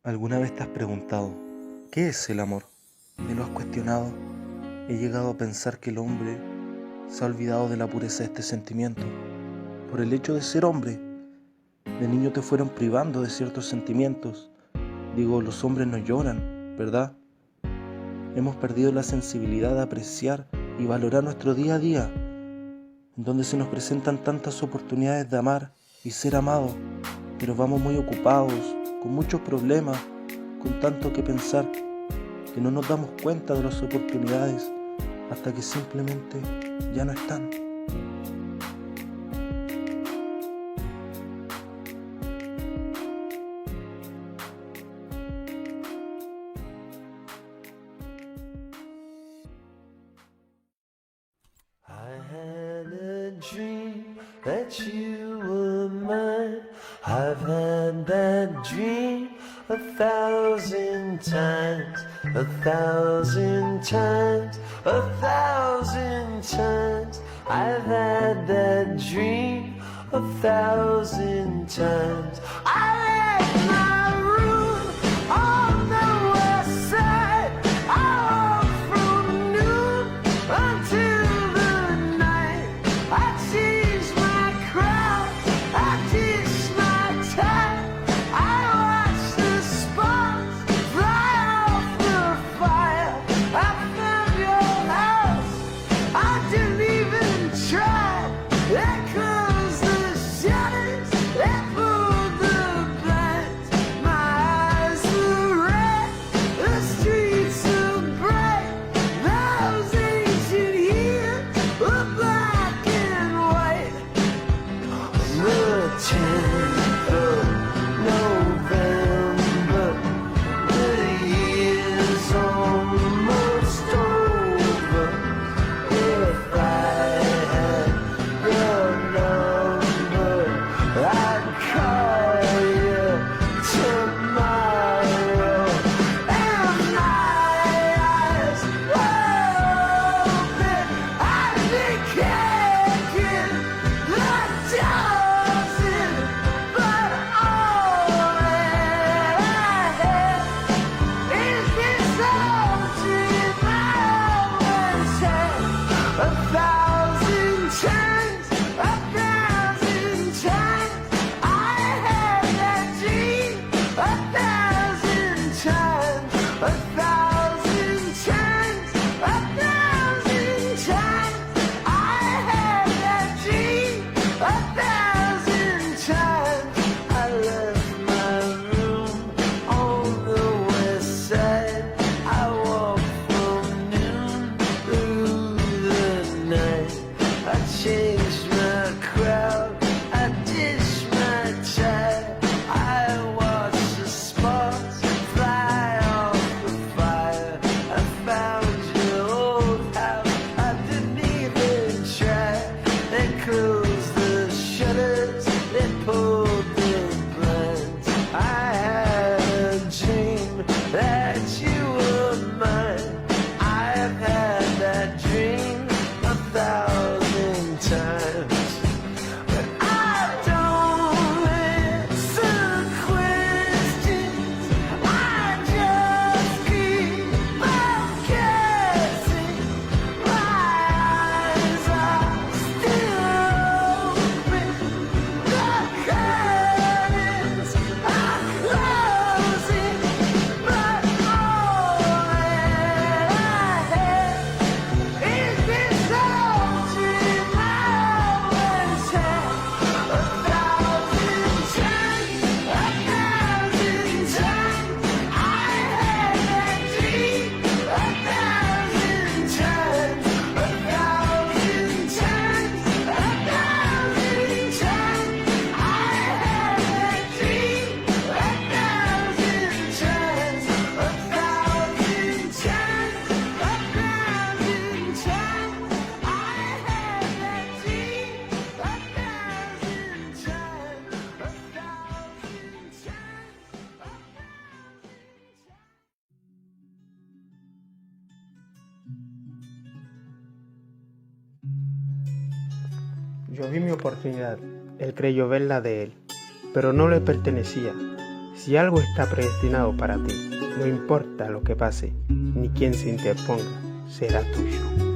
¿Alguna vez te has preguntado qué es el amor? ¿Te lo has cuestionado? He llegado a pensar que el hombre se ha olvidado de la pureza de este sentimiento. Por el hecho de ser hombre, de niño te fueron privando de ciertos sentimientos. Digo, los hombres no lloran, ¿verdad? Hemos perdido la sensibilidad de apreciar y valorar nuestro día a día, en donde se nos presentan tantas oportunidades de amar y ser amados, pero vamos muy ocupados, con muchos problemas, con tanto que pensar, que no nos damos cuenta de las oportunidades hasta que simplemente ya no están. I had a dream that you were mine. I've had that dream 1,000 times, 1,000 times, 1,000 times. I've had that dream 1,000 times. I left my room on the west side. I walked from noon until the night. I changed my crown, I ditched my tie. I watched the sparks fly off the fire. I found your house, I didn't even try. There closed the shutters, they pulled the blinds. My eyes were red, the streets were bright. Those ancient years were black and white. The 10th of November, the year's almost over. If I had your number, I'd call you tomorrow. And my eyes were open, I'd be kicking the doors in, but all that I had is this old dream I always had. 1,000 times, 1,000 times, I had that dream. 1,000 times, 1,000 times, 1,000 times, I had that dream. 1,000 times, I left my room on the west side. I walked from noon through the night. I changed my crowd, I ditched my tie. I watched the sparks fly off the fire. I found your old house, I didn't even try. They closed the shutters, they pulled the blinds. I had a dream that you were mine. I've had that dream 1,000 times. But I don't answer questions, I just keep on guessing. My eyes are still open, the curtains are closing, but all that I had is this old dream I always had. 1,000 times, 1,000 times, I had that dream. 1,000 times, 1,000 times, 1,000 times, I had that dream. 1,000 times, 1,000 times, 1,000 times, I had that dream. 1,000 times, 1,000 Yo vi mi oportunidad, él creyó ver la de él, pero no le pertenecía. Si algo está predestinado para ti, no importa lo que pase, ni quién se interponga, será tuyo.